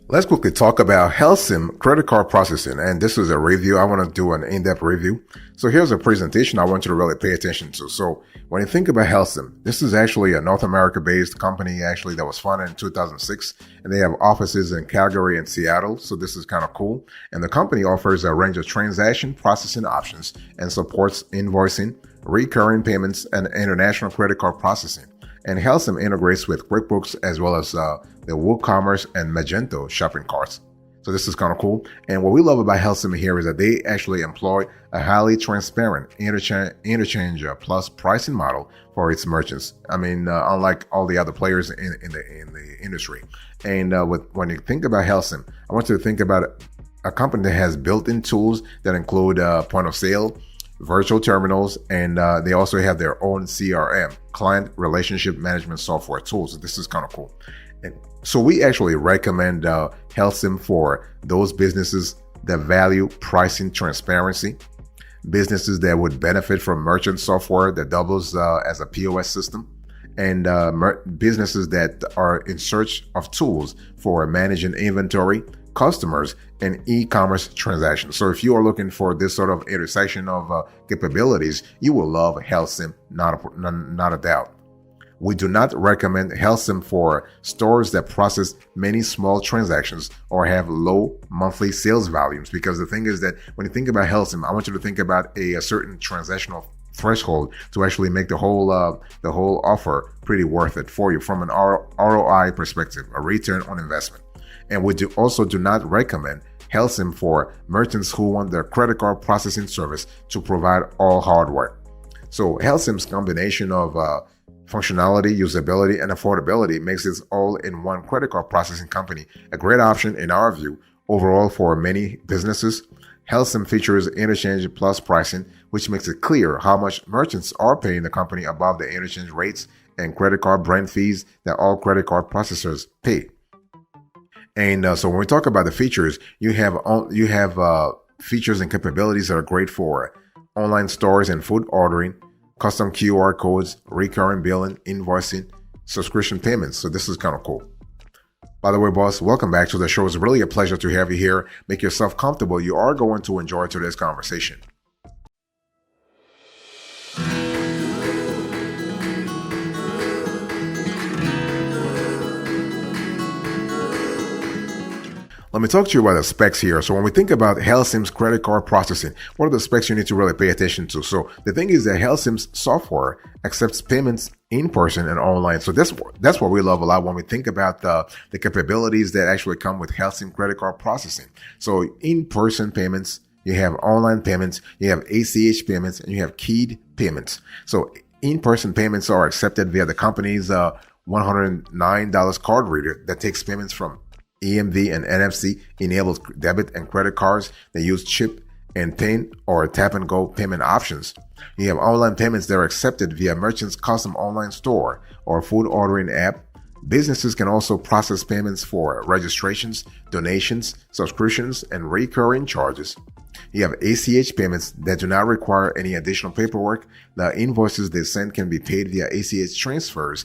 Let's quickly talk about Helcim credit card processing. And this is a review. I want to do an in-depth review. So here's a presentation I want you to really pay attention to. So when you think about Helcim, this is actually a North America-based company actually that was founded in 2006. And they have offices in Calgary and Seattle. So this is kind of cool. And the company offers a range of transaction processing options and supports invoicing, recurring payments, and international credit card processing. And Helcim integrates with QuickBooks as well as the WooCommerce and Magento shopping carts. So this is kind of cool. And what we love about Helcim here is that they actually employ a highly transparent interchange plus pricing model for its merchants. I mean, unlike all the other players in the industry. And when you think about Helcim, I want you to think about a company that has built-in tools that include point of sale, virtual terminals, and they also have their own CRM, client relationship management software tools. This is kind of cool. And so we actually recommend Helcim for those businesses that value pricing transparency, businesses that would benefit from merchant software that doubles as a POS system, and businesses that are in search of tools for managing inventory, customers, and e-commerce transactions. So if you are looking for this sort of intersection of capabilities, you will love Helcim, not a doubt. We do not recommend Helcim for stores that process many small transactions or have low monthly sales volumes, because the thing is that when you think about Helcim, I want you to think about a certain transactional threshold to actually make the whole offer pretty worth it for you from an ROI perspective, a return on investment. And we also do not recommend Helcim for merchants who want their credit card processing service to provide all hardware. So Helcim's combination of functionality, usability, and affordability makes this all-in-one credit card processing company a great option in our view. Overall, for many businesses, Helcim features interchange plus pricing, which makes it clear how much merchants are paying the company above the interchange rates and credit card brand fees that all credit card processors pay. And so when we talk about the features, you have features and capabilities that are great for online stores and food ordering, custom QR codes, recurring billing, invoicing, subscription payments. So this is kind of cool. By the way, boss, welcome back to the show. It's really a pleasure to have you here. Make yourself comfortable. You are going to enjoy today's conversation. Let me talk to you about the specs here. So when we think about Helcim's credit card processing, what are the specs you need to really pay attention to? So the thing is that Helcim's software accepts payments in person and online. So that's what we love a lot when we think about the capabilities that actually come with Helcim credit card processing. So in-person payments, you have online payments, you have ACH payments, and you have keyed payments. So in-person payments are accepted via the company's $109 card reader that takes payments from EMV and NFC, enables debit and credit cards that use chip and PIN or tap and go payment options. You have online payments that are accepted via merchants' custom online store or food ordering app. Businesses can also process payments for registrations, donations, subscriptions, and recurring charges. You have ACH payments that do not require any additional paperwork. The invoices they send can be paid via ACH transfers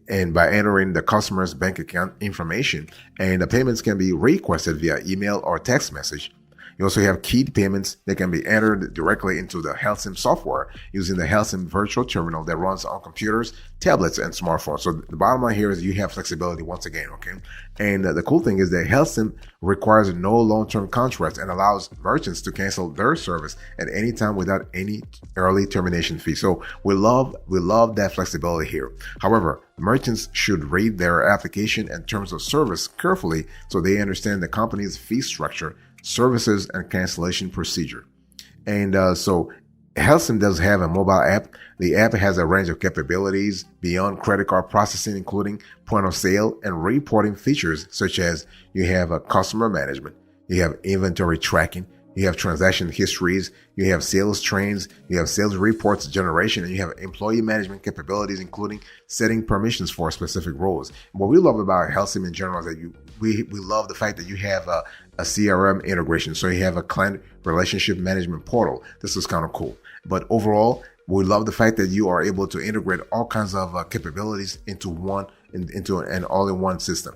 and by entering the customer's bank account information, and the payments can be requested via email or text message. You also have keyed payments that can be entered directly into the Helcim software using the Helcim virtual terminal that runs on computers, tablets, and smartphones. So the bottom line here is you have flexibility once again, okay? And the cool thing is that Helcim requires no long-term contracts and allows merchants to cancel their service at any time without any early termination fee. So we love that flexibility here. However, merchants should read their application and terms of service carefully so they understand the company's fee structure, services, and cancellation procedure. And so Helcim does have a mobile app. The app has a range of capabilities beyond credit card processing, including point of sale and reporting features, such as you have a customer management, you have inventory tracking, you have transaction histories, you have sales trains, you have sales reports generation, and you have employee management capabilities, including setting permissions for specific roles. And what we love about Helcim in general is that we love the fact that you have a CRM integration. So you have a client relationship management portal. This is kind of cool. But overall, we love the fact that you are able to integrate all kinds of capabilities into an all-in-one system.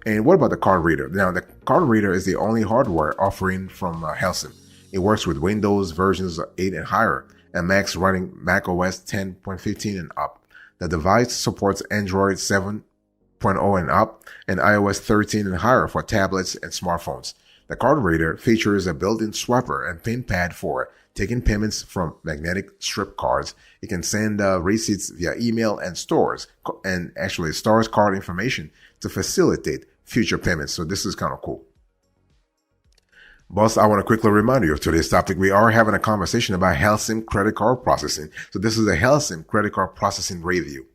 And what about the card reader? Now, the card reader is the only hardware offering from Helcim. It works with Windows versions 8 and higher, and Macs running Mac OS 10.15 and up. The device supports Android 7.0 and up, and iOS 13 and higher for tablets and smartphones. The card reader features a built-in swiper and pin pad for taking payments from magnetic strip cards. It can send receipts via email and stores card information to facilitate future payments. So this is kind of cool. Boss, I want to quickly remind you of today's topic. We are having a conversation about Helcim credit card processing. So this is a Helcim credit card processing review.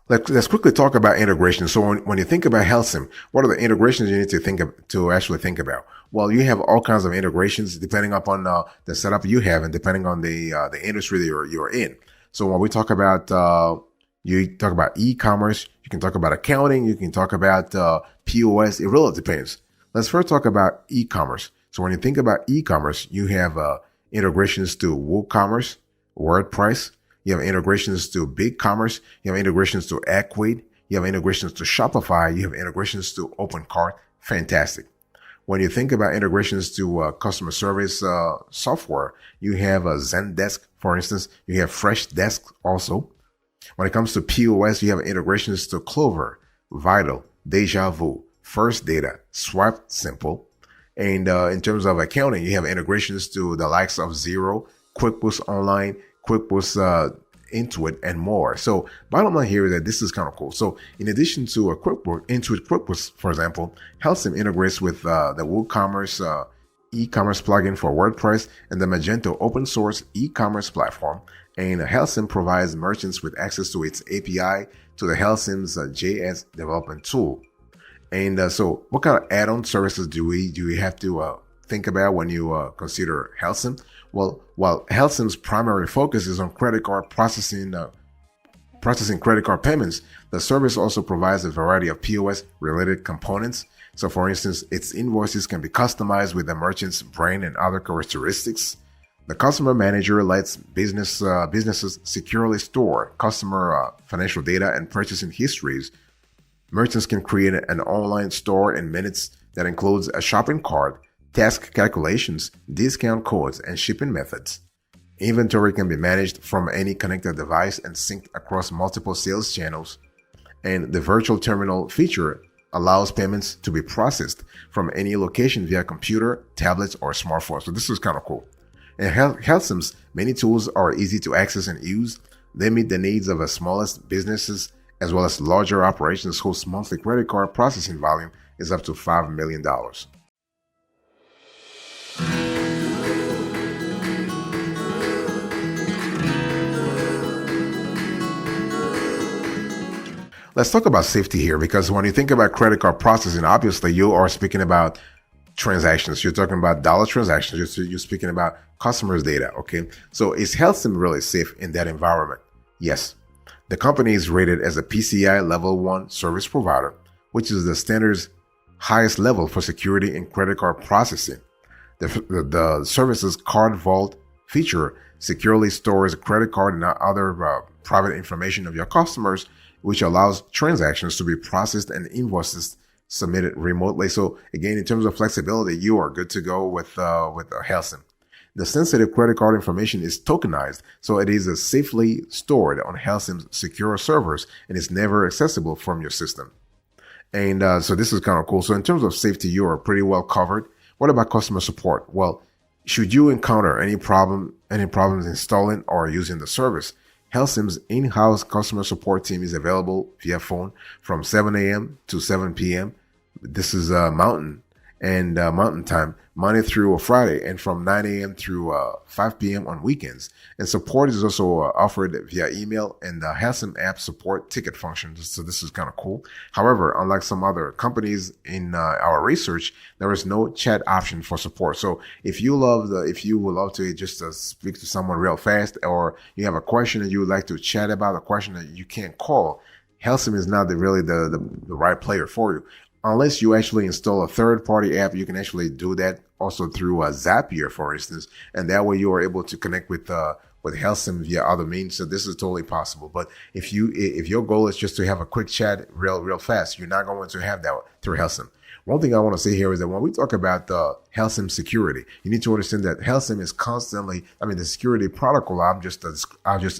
Let's quickly talk about integration. So when you think about Helcim, what are the integrations you need to actually think about? Well, you have all kinds of integrations depending upon the setup you have and depending on the industry that you're in. So when we talk about you talk about e-commerce, you can talk about accounting, you can talk about P.O.S. It really depends. Let's first talk about e-commerce. So when you think about e-commerce, you have integrations to WooCommerce, WordPress. You have integrations to BigCommerce. You have integrations to Acquaid. You have integrations to Shopify. You have integrations to OpenCart. Fantastic. When you think about integrations to customer service software, you have Zendesk, for instance. You have Freshdesk also. When it comes to POS, you have integrations to Clover, Vital, Deja Vu, First Data, Swipe Simple. And in terms of accounting, you have integrations to the likes of Xero, QuickBooks Online, QuickBooks, Intuit, and more. So bottom line here is that this is kind of cool. So in addition to a Intuit QuickBooks, for example, Helcim integrates with the WooCommerce e-commerce plugin for WordPress and the Magento open source e-commerce platform. And Helcim provides merchants with access to its API to the Helcim's JS development tool. And so what kind of add-on services do we have to think about when you consider Helcim? Well, while Helcim's primary focus is on credit card processing credit card payments, the service also provides a variety of POS related components. So for instance, its invoices can be customized with the merchant's brand and other characteristics. The customer manager lets businesses securely store customer financial data and purchasing histories. Merchants can create an online store in minutes that includes a shopping cart, task calculations, discount codes, and shipping methods. Inventory can be managed from any connected device and synced across multiple sales channels. And the virtual terminal feature allows payments to be processed from any location via computer, tablets, or smartphone. So this is kind of cool. And Helcim's many tools are easy to access and use. They meet the needs of the smallest businesses as well as larger operations whose monthly credit card processing volume is up to $5 million. Let's talk about safety here, because when you think about credit card processing, obviously you are speaking about transactions. You're talking about dollar transactions. You're speaking about customers' data. Okay. So is Helcim really safe in that environment? Yes. The company is rated as a PCI Level 1 service provider, which is the standard's highest level for security in credit card processing. The service's Card Vault feature securely stores credit card and other private information of your customers, which allows transactions to be processed and invoices submitted remotely. So again, in terms of flexibility, you are good to go with Helcim. The sensitive credit card information is tokenized, so it is safely stored on Helcim's secure servers and is never accessible from your system. And so this is kind of cool. So in terms of safety, you are pretty well covered. What about customer support? Well, should you encounter any problems installing or using the service, Helcim's in-house customer support team is available via phone from 7 a.m. to 7 p.m. This is Mountain Time, Monday through Friday, and from 9 a.m. through 5 p.m. on weekends. And support is also offered via email and the Helcim app support ticket function. So this is kind of cool. However, unlike some other companies in our research, there is no chat option for support. So if you would love to just speak to someone real fast, or you have a question that you would like to chat about, a question that you can't call, Helcim is not really the right player for you. unless you actually install a third-party app, you can actually do that also through Zapier, for instance, and that way you are able to connect with Helcim via other means. So this is totally possible. But if your goal is just to have a quick chat real fast, you're not going to have that through Helcim. One thing I want to say here is that when we talk about the Helcim security, you need to understand that Helcim is constantly, the security protocol I just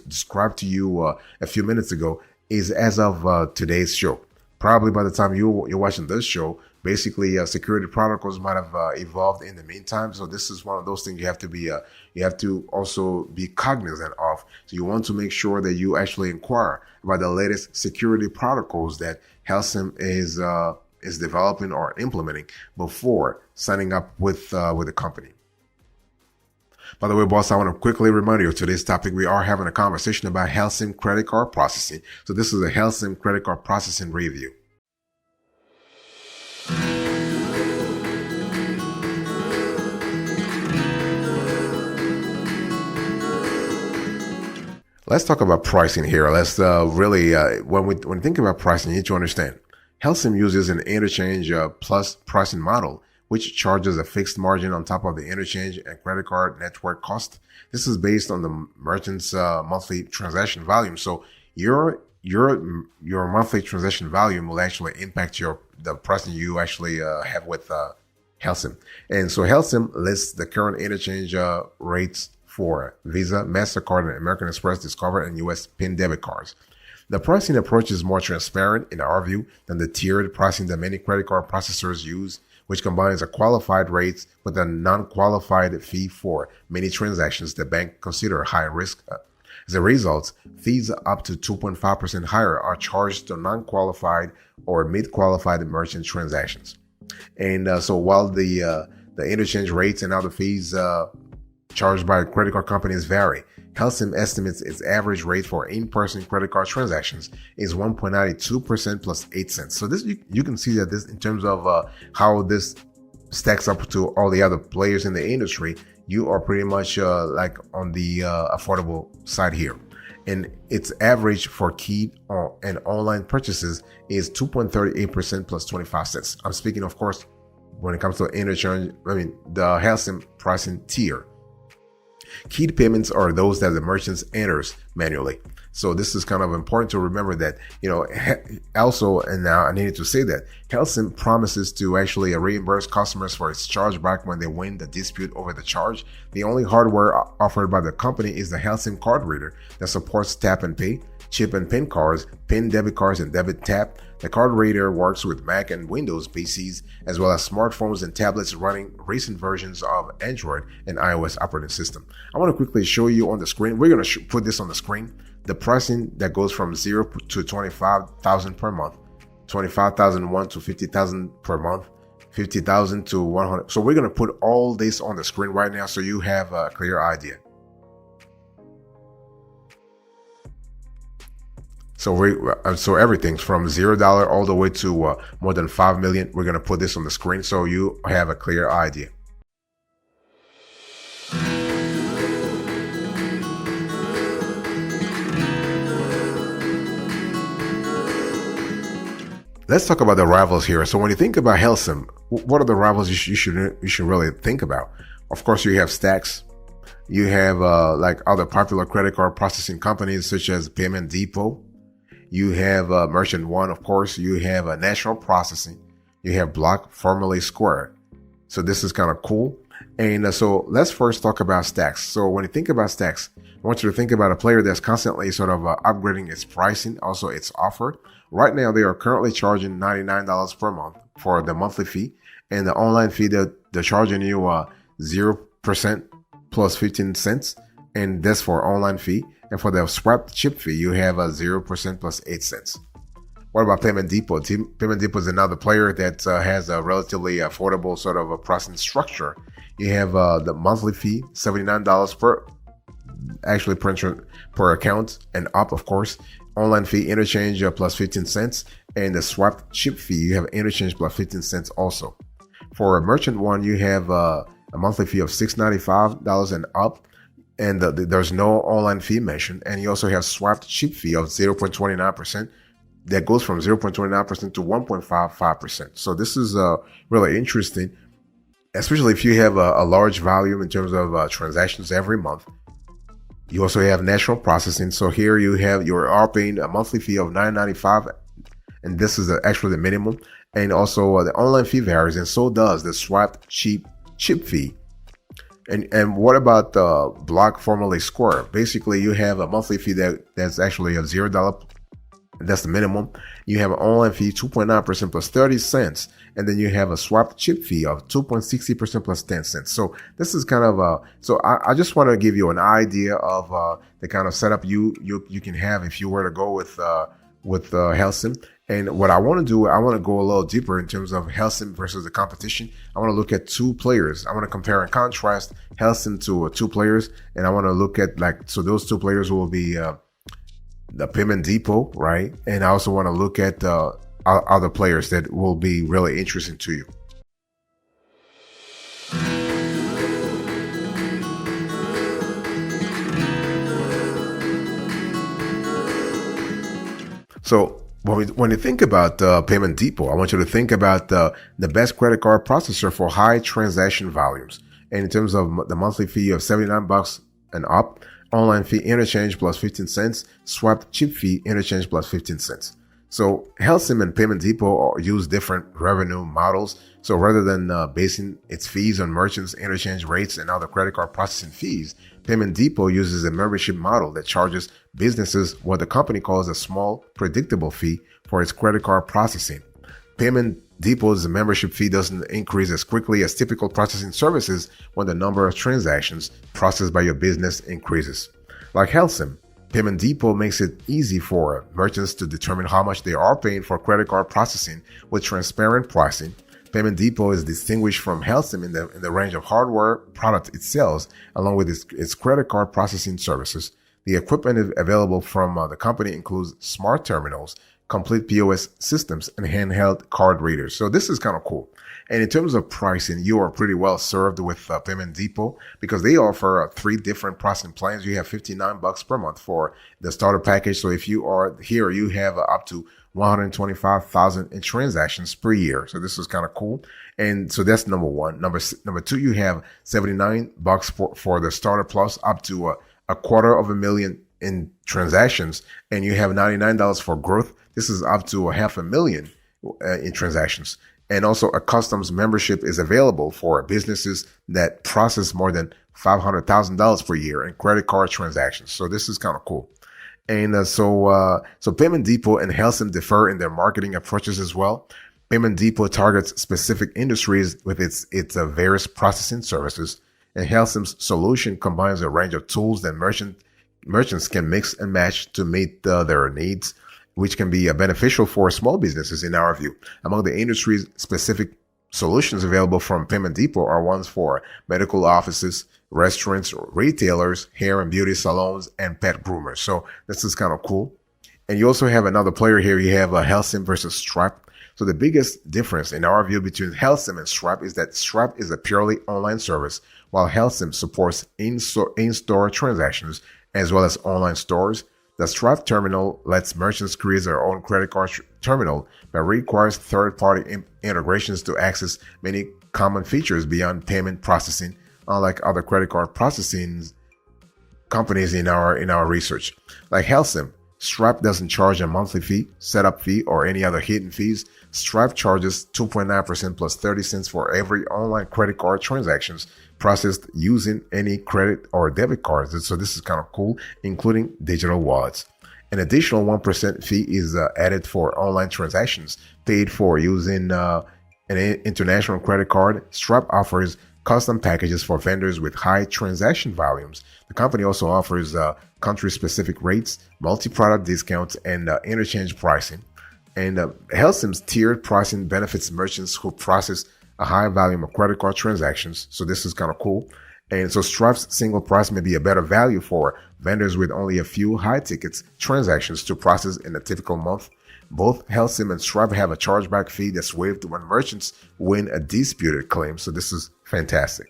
described to you a few minutes ago is as of today's show. Probably by the time you're watching this show, basically security protocols might have evolved in the meantime. So this is one of those things you have to also be cognizant of. So you want to make sure that you actually inquire about the latest security protocols that Helcim is developing or implementing before signing up with the company. By the way, boss, I want to quickly remind you of today's topic. We are having a conversation about Helcim credit card processing. So this is a Helcim credit card processing review. Let's talk about pricing here. Let's when we think about pricing, you need to understand Helcim uses an interchange plus pricing model, which charges a fixed margin on top of the interchange and credit card network cost. This is based on the merchant's monthly transaction volume. So your monthly transaction volume will actually impact the pricing you actually have with Helcim. And so Helcim lists the current interchange rates for Visa, MasterCard, and American Express, Discover, and U.S. PIN debit cards. The pricing approach is more transparent, in our view, than the tiered pricing that many credit card processors use, which combines a qualified rate with a non-qualified fee for many transactions the bank consider high risk. As a result, fees up to 2.5% higher are charged to non-qualified or mid-qualified merchant transactions. And so while the interchange rates and other fees charged by credit card companies vary, Helcim estimates its average rate for in-person credit card transactions is 1.92% plus 8 cents. So this you can see that this, in terms of how this stacks up to all the other players in the industry, you are pretty much like on the affordable side here. And its average for keyed and online purchases is 2.38% plus 25 cents. I'm speaking, of course, when it comes to interchange, the Helcim pricing tier. Keyed payments are those that the merchants enters manually. So this is kind of important to remember that, also, and now I needed to say that Helcim promises to actually reimburse customers for its chargeback when they win the dispute over the charge. The only hardware offered by the company is the Helcim card reader that supports tap and pay, chip and PIN cards, PIN debit cards, and debit tap. The card reader works with Mac and Windows PCs, as well as smartphones and tablets running recent versions of Android and iOS operating system. I want to quickly show you on the screen. We're going to put this on the screen. The pricing that goes from 0 to 25,000 per month, 25,001 to 50,000 per month, 50,000 to 100. So we're going to put all this on the screen right now so you have a clear idea. So everything's from $0 all the way to more than 5 million. We're going to put this on the screen so you have a clear idea. Let's talk about the rivals here. So when you think about Helcim, what are the rivals you should really think about? Of course, you have Stacks. You have like other popular credit card processing companies such as Payment Depot. You have Merchant One, of course. You have National Processing. You have Block, formerly Square. So this is kind of cool. And so let's first talk about Stacks. So when you think about Stacks, I want you to think about a player that's constantly sort of upgrading its pricing, also its offer. Right now, they are currently charging $99 per month for the monthly fee. And the online fee, they're charging you 0% plus 15 cents. And that's for online fee. And for the swapped chip fee, you have a 0% plus 8 cents. What about Payment Depot? Payment Depot is another player that has a relatively affordable sort of a pricing structure. You have the monthly fee, $79 per account and up, of course. Online fee, interchange plus 15 cents. And the swapped chip fee, you have interchange plus 15 cents also. For Merchant One, you have a monthly fee of $695 and up. And there's no online fee mentioned. And you also have swapped chip fee of 0.29%. that goes from 0.29% to 1.55%. So this is really interesting, especially if you have a large volume in terms of transactions every month. You also have national processing. So here you are paying a monthly fee of $9.95, and this is actually the minimum. And also the online fee varies, and so does the swap chip fee. And what about the block formerly Square? Basically, you have a monthly fee that's actually a $0. That's the minimum. You have an online fee 2.9% plus 30 cents, and then you have a swap chip fee of 2.60% plus 10 cents. So this is kind of so I just want to give you an idea of the kind of setup you can have if you were to go with Helcim. And what I want to do, I want to go a little deeper in terms of Helcim versus the competition. I want to look at two players. I want to compare and contrast Helcim to two players, and I want to look at so those two players will be the Payment Depot, right? And I also want to look at other players that will be really interesting to you. So when you think about Payment Depot, I want you to think about the best credit card processor for high transaction volumes. And in terms of the monthly fee of $79 and up, online fee interchange plus 15 cents, swap chip fee interchange plus 15 cents. So Helcim and Payment Depot use different revenue models. So rather than basing its fees on merchants' interchange rates and other credit card processing fees, Payment Depot uses a membership model that charges businesses what the company calls a small, predictable fee for its credit card processing. Payment Depot's membership fee doesn't increase as quickly as typical processing services when the number of transactions processed by your business increases. Like Helcim, Payment Depot makes it easy for merchants to determine how much they are paying for credit card processing with transparent pricing. Payment Depot is distinguished from Helcim in the range of hardware product it sells, along with its credit card processing services. The equipment available from the company includes smart terminals, complete P.O.S. systems, and handheld card readers. So this is kind of cool. And in terms of pricing, you are pretty well served with Payment Depot because they offer 3 different pricing plans. You have $59 per month for the starter package. So if you are here, you have up to 125,000 in transactions per year. So this is kind of cool. And so that's number one. Number 2, you have $79 for the starter plus up to a $250,000 in transactions, and you have $99 for growth. This is up to $500,000 in transactions. And also a customs membership is available for businesses that process more than $500,000 per year in credit card transactions. So this is kind of cool. And so Payment Depot and Helcim differ in their marketing approaches as well. Payment Depot targets specific industries with its various processing services, and Helcim's solution combines a range of tools that merchants can mix and match to meet their needs, which can be beneficial for small businesses in our view. Among the industry's specific solutions available from Payment Depot are ones for medical offices, restaurants, retailers, hair and beauty salons, and pet groomers. So this is kind of cool. And you also have another player here. You have Helcim versus Stripe. So the biggest difference in our view between Helcim and Stripe is that Stripe is a purely online service, while Helcim supports in-store transactions as well as online stores. The Stripe terminal lets merchants create their own credit card terminal, but requires third-party integrations to access many common features beyond payment processing, unlike other credit card processing companies in our research. Like Helcim, Stripe doesn't charge a monthly fee, setup fee, or any other hidden fees. Stripe charges 2.9% plus 30 cents for every online credit card transactions processed using any credit or debit cards. So this is kind of cool, including digital wallets. An additional 1% fee is added for online transactions paid for using an international credit card. Stripe offers custom packages for vendors with high transaction volumes. The company also offers country-specific rates, multi-product discounts, and interchange pricing. And Helcim's tiered pricing benefits merchants who process a high volume of credit card transactions. So this is kind of cool. And so Stripe's single price may be a better value for vendors with only a few high tickets transactions to process in a typical month. Both Helcim and Stripe have a chargeback fee that's waived when merchants win a disputed claim. So this is fantastic.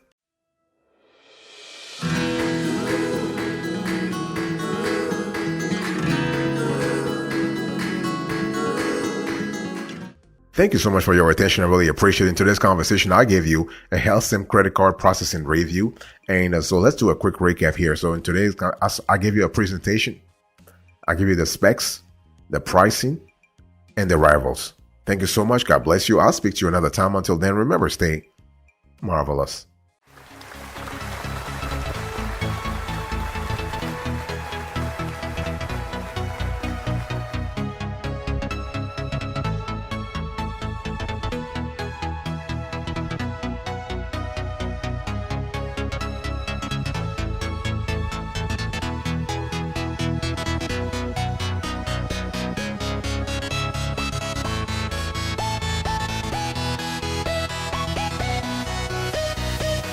Thank you so much for your attention. I really appreciate it. In today's conversation, I gave you a Helcim credit card processing review. And so let's do a quick recap here. So in today's, I gave you a presentation. I give you the specs, the pricing, and the rivals. Thank you so much. God bless you. I'll speak to you another time. Until then, remember, stay marvelous.